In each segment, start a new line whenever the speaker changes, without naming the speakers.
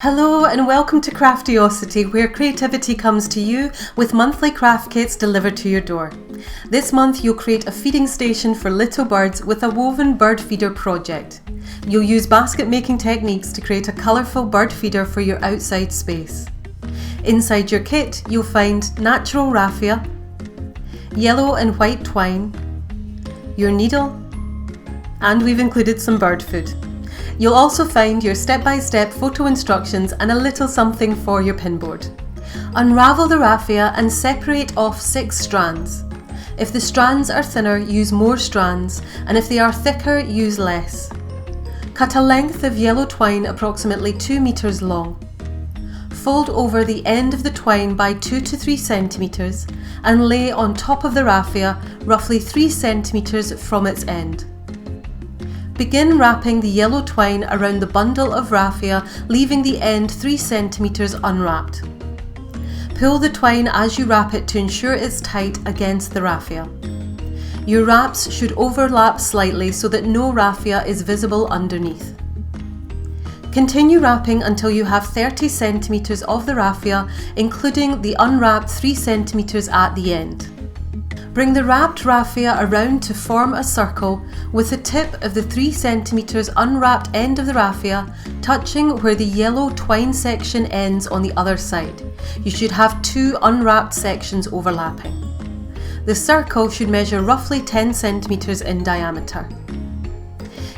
Hello and welcome to Craftiosity, where creativity comes to you with monthly craft kits delivered to your door. This month you'll create a feeding station for little birds with a woven bird feeder project. You'll use basket making techniques to create a colourful bird feeder for your outside space. Inside your kit you'll find natural raffia, yellow and white twine, your needle, and we've included some bird food. You'll also find your step-by-step photo instructions and a little something for your pinboard. Unravel the raffia and separate off 6 strands. If the strands are thinner, use more strands, and if they are thicker, use less. Cut a length of yellow twine approximately 2 meters long. Fold over the end of the twine by 2 to 3 centimeters and lay on top of the raffia roughly 3 centimeters from its end. Begin wrapping the yellow twine around the bundle of raffia, leaving the end 3 centimeters unwrapped. Pull the twine as you wrap it to ensure it's tight against the raffia. Your wraps should overlap slightly so that no raffia is visible underneath. Continue wrapping until you have 30 centimeters of the raffia, including the unwrapped 3 centimeters at the end. Bring the wrapped raffia around to form a circle with the tip of the 3 centimeters unwrapped end of the raffia touching where the yellow twine section ends on the other side. You should have 2 unwrapped sections overlapping. The circle should measure roughly 10 centimeters in diameter.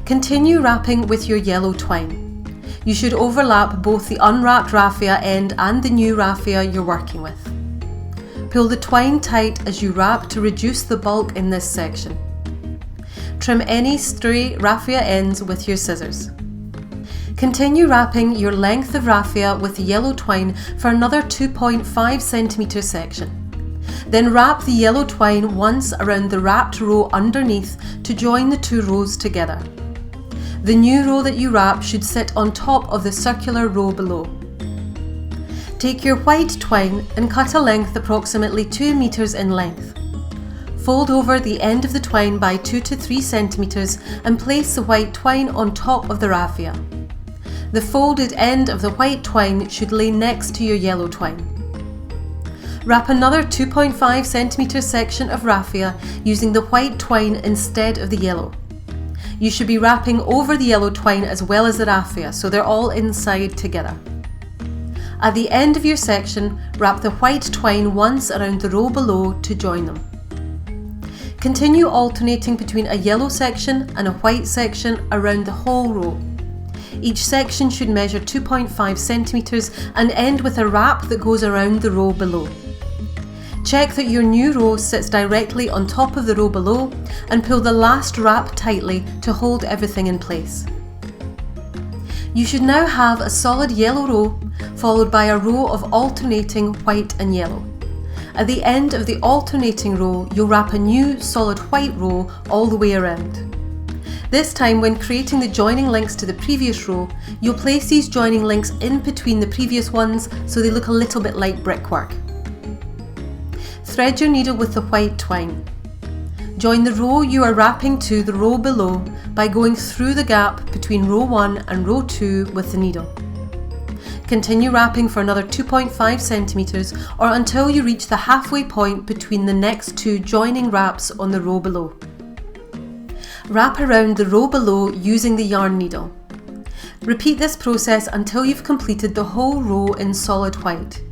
Continue wrapping with your yellow twine. You should overlap both the unwrapped raffia end and the new raffia you're working with. Pull the twine tight as you wrap to reduce the bulk in this section. Trim any stray raffia ends with your scissors. Continue wrapping your length of raffia with the yellow twine for another 2.5 centimeter section. Then wrap the yellow twine once around the wrapped row underneath to join the 2 rows together. The new row that you wrap should sit on top of the circular row below. Take your white twine and cut a length approximately 2 meters in length. Fold over the end of the twine by 2 to 3 centimeters and place the white twine on top of the raffia. The folded end of the white twine should lay next to your yellow twine. Wrap another 2.5 centimeter section of raffia using the white twine instead of the yellow. You should be wrapping over the yellow twine as well as the raffia so they're all inside together. At the end of your section, wrap the white twine once around the row below to join them. Continue alternating between a yellow section and a white section around the whole row. Each section should measure 2.5 centimeters and end with a wrap that goes around the row below. Check that your new row sits directly on top of the row below and pull the last wrap tightly to hold everything in place. You should now have a solid yellow row followed by a row of alternating white and yellow. At the end of the alternating row, you'll wrap a new solid white row all the way around. This time, when creating the joining links to the previous row, you'll place these joining links in between the previous ones so they look a little bit like brickwork. Thread your needle with the white twine. Join the row you are wrapping to the row below by going through the gap between row 1 and row 2 with the needle. Continue wrapping for another 2.5 centimeters or until you reach the halfway point between the next 2 joining wraps on the row below. Wrap around the row below using the yarn needle. Repeat this process until you've completed the whole row in solid white.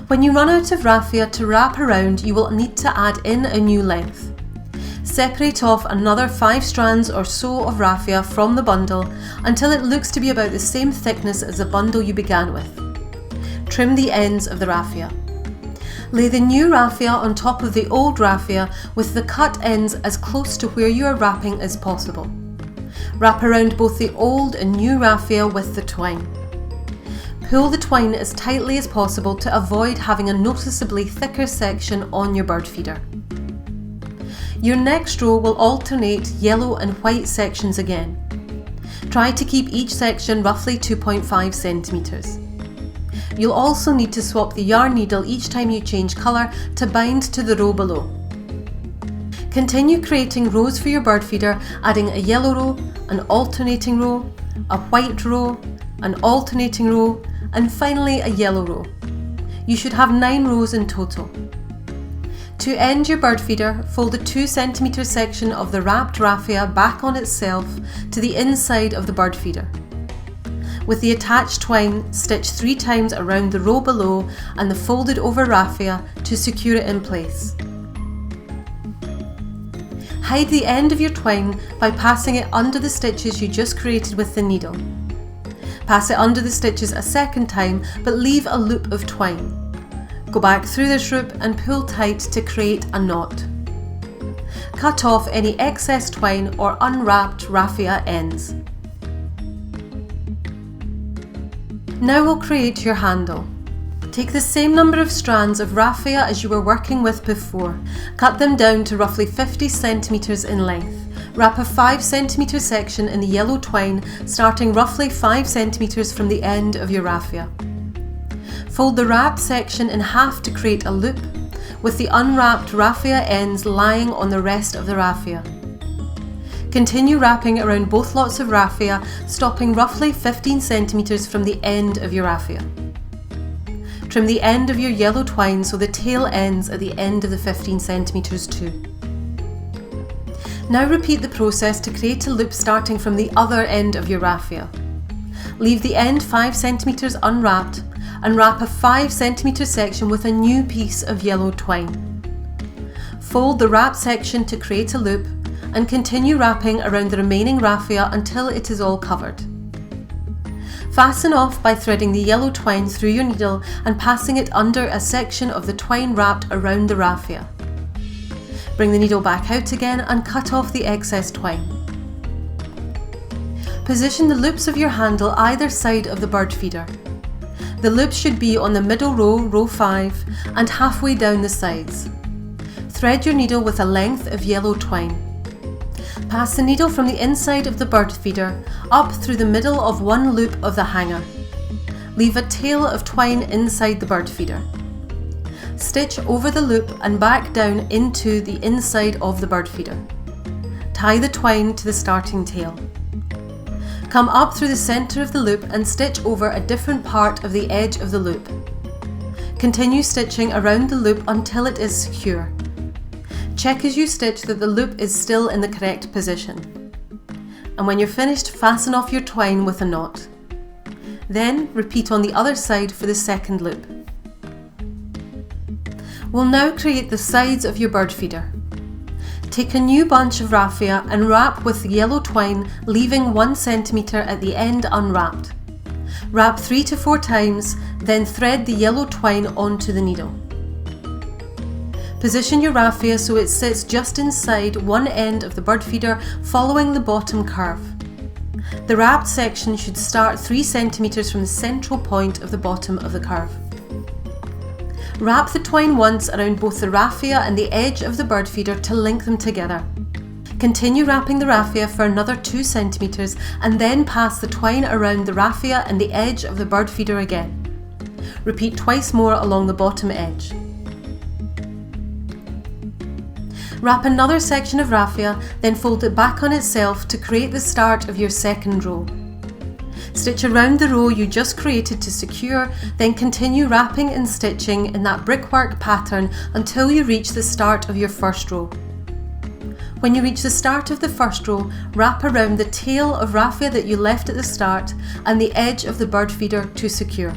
When you run out of raffia to wrap around, you will need to add in a new length. Separate off another 5 strands or so of raffia from the bundle until it looks to be about the same thickness as the bundle you began with. Trim the ends of the raffia. Lay the new raffia on top of the old raffia with the cut ends as close to where you are wrapping as possible. Wrap around both the old and new raffia with the twine. Pull the twine as tightly as possible to avoid having a noticeably thicker section on your bird feeder. Your next row will alternate yellow and white sections again. Try to keep each section roughly 2.5 centimeters. You'll also need to swap the yarn needle each time you change colour to bind to the row below. Continue creating rows for your bird feeder, adding a yellow row, an alternating row, a white row, an alternating row, and finally a yellow row. You should have 9 rows in total. To end your bird feeder, fold the 2 cm section of the wrapped raffia back on itself to the inside of the bird feeder. With the attached twine, stitch 3 times around the row below and the folded over raffia to secure it in place. Hide the end of your twine by passing it under the stitches you just created with the needle. Pass it under the stitches a second time, but leave a loop of twine. Go back through this loop and pull tight to create a knot. Cut off any excess twine or unwrapped raffia ends. Now we'll create your handle. Take the same number of strands of raffia as you were working with before. Cut them down to roughly 50 centimeters in length. Wrap a 5 centimeter section in the yellow twine, starting roughly 5 centimeters from the end of your raffia. Fold the wrapped section in half to create a loop, with the unwrapped raffia ends lying on the rest of the raffia. Continue wrapping around both lots of raffia, stopping roughly 15 centimeters from the end of your raffia. Trim the end of your yellow twine so the tail ends at the end of the 15 centimeters too. Now repeat the process to create a loop starting from the other end of your raffia. Leave the end 5 centimeters unwrapped and wrap a 5 centimeter section with a new piece of yellow twine. Fold the wrapped section to create a loop and continue wrapping around the remaining raffia until it is all covered. Fasten off by threading the yellow twine through your needle and passing it under a section of the twine wrapped around the raffia. Bring the needle back out again and cut off the excess twine. Position the loops of your handle either side of the bird feeder. The loops should be on the middle row, row 5, and halfway down the sides. Thread your needle with a length of yellow twine. Pass the needle from the inside of the bird feeder up through the middle of one loop of the hanger. Leave a tail of twine inside the bird feeder. Stitch over the loop and back down into the inside of the bird feeder. Tie the twine to the starting tail. Come up through the centre of the loop and stitch over a different part of the edge of the loop. Continue stitching around the loop until it is secure. Check as you stitch that the loop is still in the correct position. And when you're finished, fasten off your twine with a knot. Then repeat on the other side for the second loop. We'll now create the sides of your bird feeder. Take a new bunch of raffia and wrap with the yellow twine, leaving 1 centimeter at the end unwrapped. Wrap 3 to 4 times, then thread the yellow twine onto the needle. Position your raffia so it sits just inside one end of the bird feeder, following the bottom curve. The wrapped section should start 3 centimeters from the central point of the bottom of the curve. Wrap the twine once around both the raffia and the edge of the bird feeder to link them together. Continue wrapping the raffia for another 2 centimeters and then pass the twine around the raffia and the edge of the bird feeder again. Repeat twice more along the bottom edge. Wrap another section of raffia, then fold it back on itself to create the start of your second row. Stitch around the row you just created to secure, then continue wrapping and stitching in that brickwork pattern until you reach the start of your first row. When you reach the start of the first row, wrap around the tail of raffia that you left at the start and the edge of the bird feeder to secure.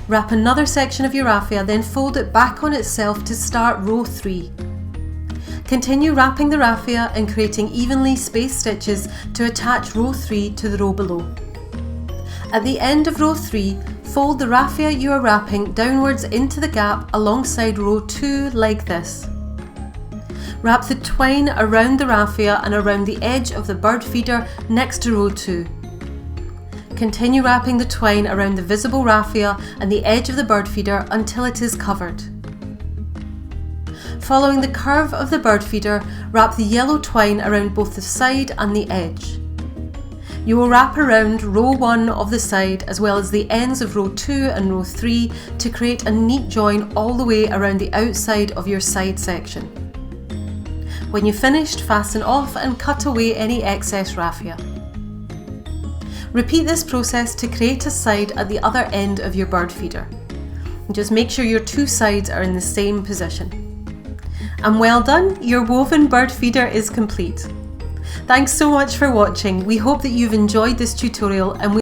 Wrap another section of your raffia, then fold it back on itself to start row 3. Continue wrapping the raffia and creating evenly spaced stitches to attach row 3 to the row below. At the end of row 3, fold the raffia you are wrapping downwards into the gap alongside row 2 like this. Wrap the twine around the raffia and around the edge of the bird feeder next to row 2. Continue wrapping the twine around the visible raffia and the edge of the bird feeder until it is covered. Following the curve of the bird feeder, wrap the yellow twine around both the side and the edge. You will wrap around row 1 of the side as well as the ends of row 2 and row 3 to create a neat join all the way around the outside of your side section. When you've finished, fasten off and cut away any excess raffia. Repeat this process to create a side at the other end of your bird feeder. And just make sure your two sides are in the same position. And well done, your woven bird feeder is complete. Thanks so much for watching. We hope that you've enjoyed this tutorial and